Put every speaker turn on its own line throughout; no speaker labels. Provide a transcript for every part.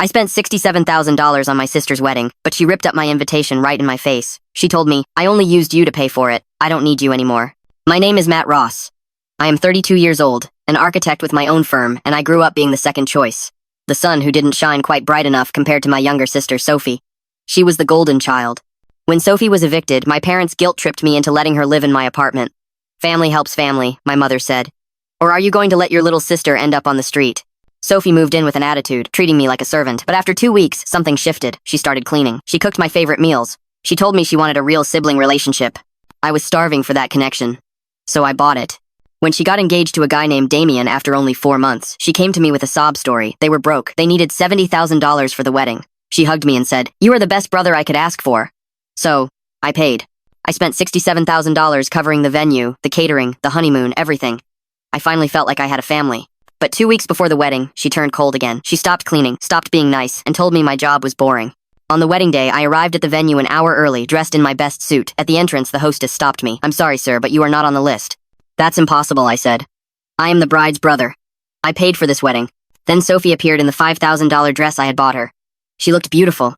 I spent $67,000 on my sister's wedding, but she ripped up my invitation right in my face. She told me, I only used you to pay for it. I don't need you anymore. My name is Matt Ross. I am 32 years old, an architect with my own firm, and I grew up being the second choice. The sun who didn't shine quite bright enough compared to my younger sister, Sophie. She was the golden child. When Sophie was evicted, my parents guilt-tripped me into letting her live in my apartment. Family helps family, my mother said. Or are you going to let your little sister end up on the street? Sophie moved in with an attitude, treating me like a servant, but after 2 weeks, something shifted. She started cleaning. She cooked my favorite meals. She told me she wanted a real sibling relationship. I was starving for that connection. So I bought it. When she got engaged to a guy named Damien after only 4 months, she came to me with a sob story. They were broke. They needed $70,000 for the wedding. She hugged me and said, "You are the best brother I could ask for." So, I paid. I spent $67,000 covering the venue, the catering, the honeymoon, everything. I finally felt like I had a family. But 2 weeks before the wedding, she turned cold again. She stopped cleaning, stopped being nice, and told me my job was boring. On the wedding day, I arrived at the venue an hour early, dressed in my best suit. At the entrance, the hostess stopped me. "I'm sorry, sir, but you are not on the list." "That's impossible," I said. "I am the bride's brother. I paid for this wedding." Then Sophie appeared in the $5,000 dress I had bought her. She looked beautiful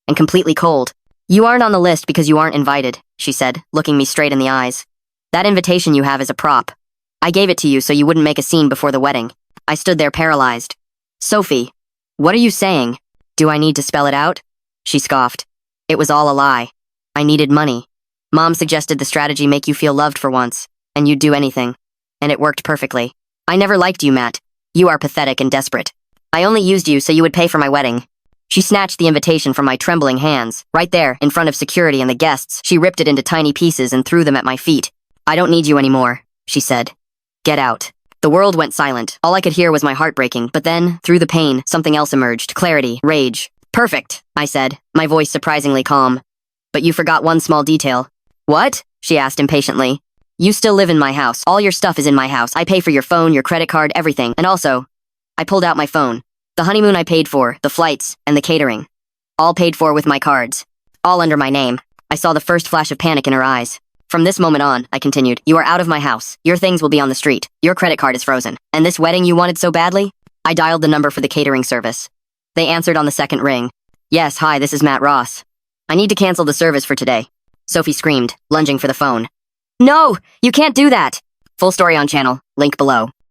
and completely cold. "You aren't on the list because you aren't invited," she said, looking me straight in the eyes. "That invitation you have is a prop. I gave it to you so you wouldn't make a scene before the wedding." I stood there paralyzed. "Sophie, what are you saying? Do I need to spell it out?" She scoffed. "It was all a lie. I needed money. Mom suggested the strategy make you feel loved for once, and you'd do anything. And it worked perfectly. I never liked you, Matt. You are pathetic and desperate. I only used you so you would pay for my wedding." She snatched the invitation from my trembling hands. Right there, in front of security and the guests, she ripped it into tiny pieces and threw them at my feet. "I don't need you anymore," she said. "Get out." The world went silent. All I could hear was my heart breaking, but then, through the pain, something else emerged. Clarity, rage. "Perfect," I said, my voice surprisingly calm. "But you forgot one small detail." "What?" she asked impatiently. "You still live in my house. All your stuff is in my house. I pay for your phone, your credit card, everything. And also," I pulled out my phone. "The honeymoon I paid for, the flights, and the catering. All paid for with my cards. All under my name." I saw the first flash of panic in her eyes. "From this moment on," I continued, "you are out of my house. Your things will be on the street. Your credit card is frozen. And this wedding you wanted so badly?" I dialed the number for the catering service. They answered on the second ring. "Yes, hi, this is Matt Ross. I need to cancel the service for today." Sophie screamed, lunging for the phone. "No, you can't do that!" Full story on channel, link below.